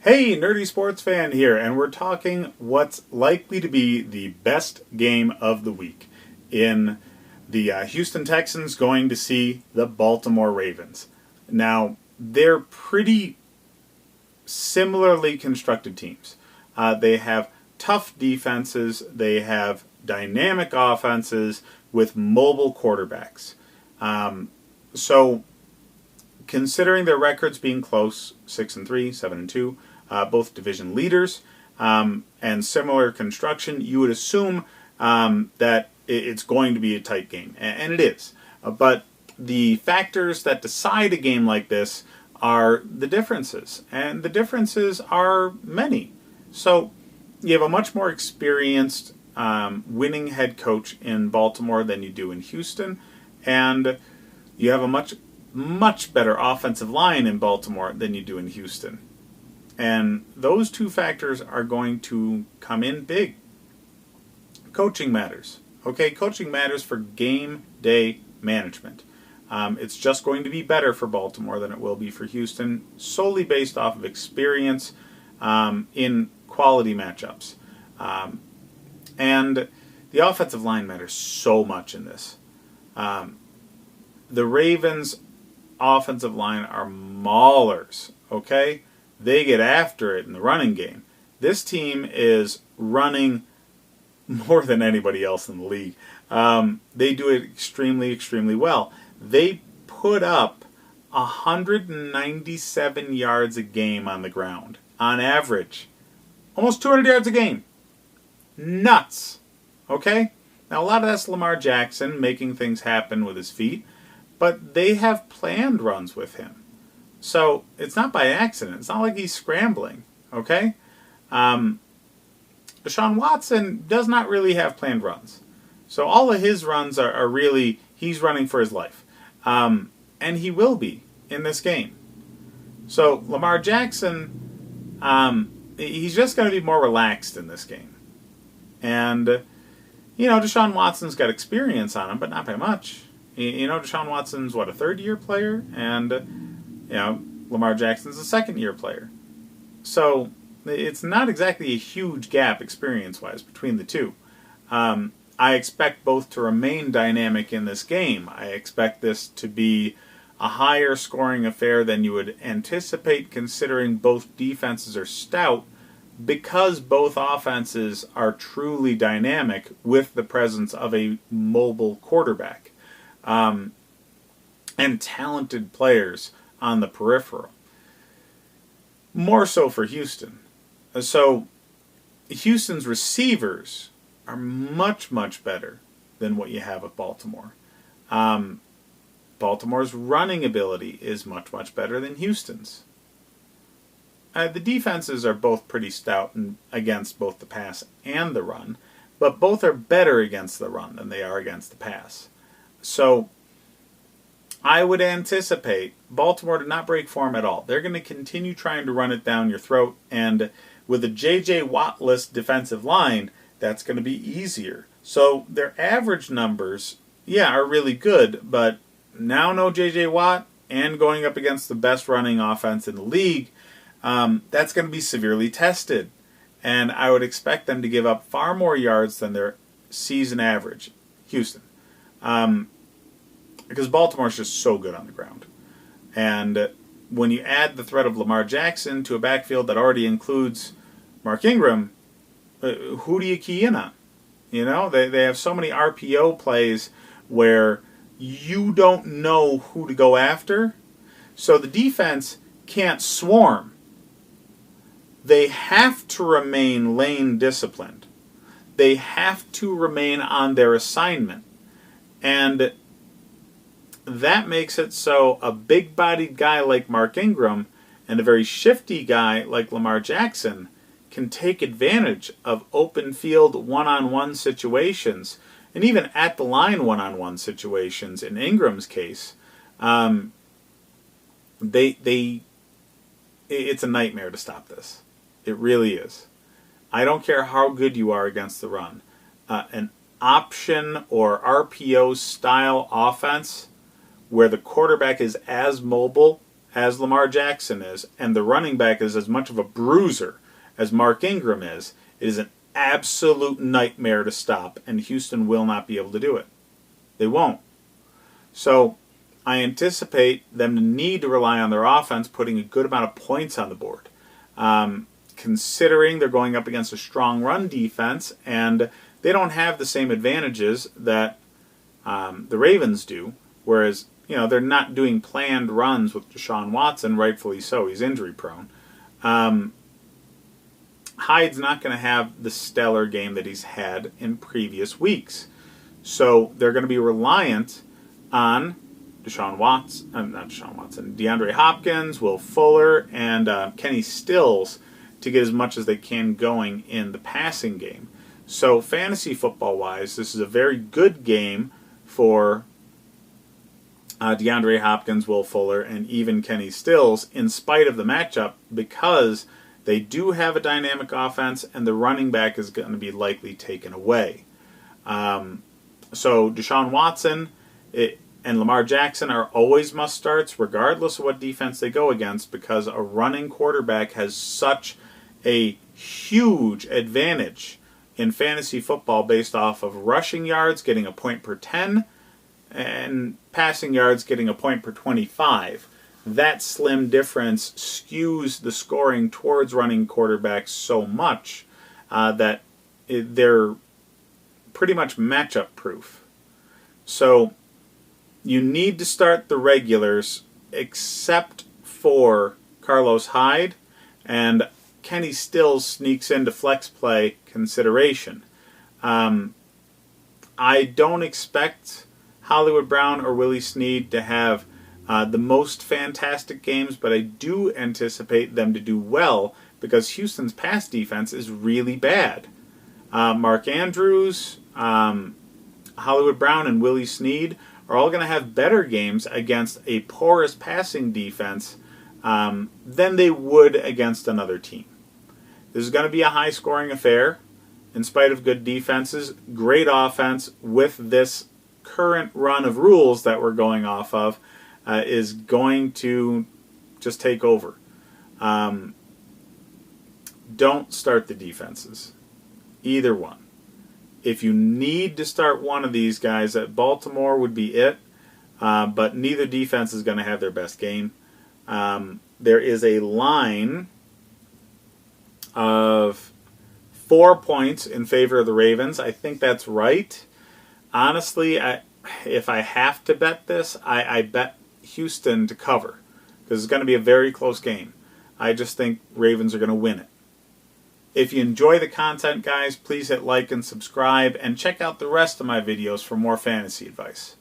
Hey, Nerdy Sports Fan here, and we're talking what's likely to be the best game of the week in the Houston Texans going to see the Baltimore Ravens. Now, they're pretty similarly constructed teams. They have tough defenses, they have dynamic offenses with mobile quarterbacks. So, considering their records being close, 6-3, 7-2, both division leaders, and similar construction, you would assume that it's going to be a tight game, and it is. But the factors that decide a game like this are the differences, and the differences are many. So you have a much more experienced winning head coach in Baltimore than you do in Houston, and you have a much better offensive line in Baltimore than you do in Houston. And those two factors are going to come in big. Coaching matters. Okay, coaching matters for game day management. It's just going to be better for Baltimore than it will be for Houston, solely based off of experience in quality matchups. And the offensive line matters so much in this. The Ravens' offensive line are maulers, okay? They get after it in the running game. This team is running more than anybody else in the league. They do it extremely, extremely well. They put up 197 yards a game on the ground, on average. Almost 200 yards a game. Nuts. Okay? Now, a lot of that's Lamar Jackson making things happen with his feet, but they have planned runs with him. So it's not by accident. It's not like he's scrambling, okay? Deshaun Watson does not really have planned runs. So all of his runs are really, he's running for his life. And he will be in this game. So Lamar Jackson, he's just going to be more relaxed in this game. And, Deshaun Watson's got experience on him, but not by much. Deshaun Watson's, a third-year player? And Lamar Jackson's a second-year player. So it's not exactly a huge gap experience-wise between the two. I expect both to remain dynamic in this game. I expect this to be a higher scoring affair than you would anticipate considering both defenses are stout because both offenses are truly dynamic with the presence of a mobile quarterback and talented players on the peripheral. More so for Houston. So Houston's receivers are much, much better than what you have with Baltimore. Baltimore's running ability is much, much better than Houston's. The defenses are both pretty stout against both the pass and the run, but both are better against the run than they are against the pass. So I would anticipate Baltimore to not break form at all. They're going to continue trying to run it down your throat, and with a J.J. Watt-less defensive line, that's going to be easier. So their average numbers, are really good, but now no J.J. Watt and going up against the best running offense in the league, that's going to be severely tested. And I would expect them to give up far more yards than their season average. Houston. Because Baltimore's just so good on the ground. And when you add the threat of Lamar Jackson to a backfield that already includes Mark Ingram, who do you key in on? They have so many RPO plays where you don't know who to go after. So the defense can't swarm. They have to remain lane disciplined. They have to remain on their assignment. And that makes it so a big-bodied guy like Mark Ingram and a very shifty guy like Lamar Jackson can take advantage of open field one-on-one situations, and even at the line one-on-one situations. In Ingram's case, it's a nightmare to stop this. It really is. I don't care how good you are against the run. An option or RPO style offense where the quarterback is as mobile as Lamar Jackson is, and the running back is as much of a bruiser as Mark Ingram is, it is an absolute nightmare to stop, and Houston will not be able to do it. They won't. So I anticipate them to need to rely on their offense, putting a good amount of points on the board. Considering they're going up against a strong run defense, and they don't have the same advantages that the Ravens do, whereas they're not doing planned runs with Deshaun Watson, rightfully so. He's injury prone. Hyde's not going to have the stellar game that he's had in previous weeks. So they're going to be reliant on DeAndre Hopkins, Will Fuller, and Kenny Stills to get as much as they can going in the passing game. So fantasy football-wise, this is a very good game for DeAndre Hopkins, Will Fuller, and even Kenny Stills, in spite of the matchup, because they do have a dynamic offense, and the running back is going to be likely taken away. So Deshaun Watson and Lamar Jackson are always must-starts, regardless of what defense they go against, because a running quarterback has such a huge advantage in fantasy football based off of rushing yards, getting a point per 10, and passing yards, getting a point per 25. That slim difference skews the scoring towards running quarterbacks so much that they're pretty much matchup proof. So you need to start the regulars except for Carlos Hyde, and Kenny Stills sneaks into flex play consideration. I don't expect Hollywood Brown or Willie Snead to have the most fantastic games, but I do anticipate them to do well because Houston's pass defense is really bad. Mark Andrews, Hollywood Brown, and Willie Snead are all going to have better games against a porous passing defense than they would against another team. This is going to be a high-scoring affair. In spite of good defenses, great offense with this current run of rules that we're going off of is going to just take over. Don't start the defenses. Either one. If you need to start one of these guys, Baltimore would be it, but neither defense is going to have their best game. There is a line of 4 points in favor of the Ravens. I think that's right. Honestly, if I have to bet this, I bet Houston to cover, because it's going to be a very close game. I just think Ravens are going to win it. If you enjoy the content, guys, please hit like and subscribe, and check out the rest of my videos for more fantasy advice.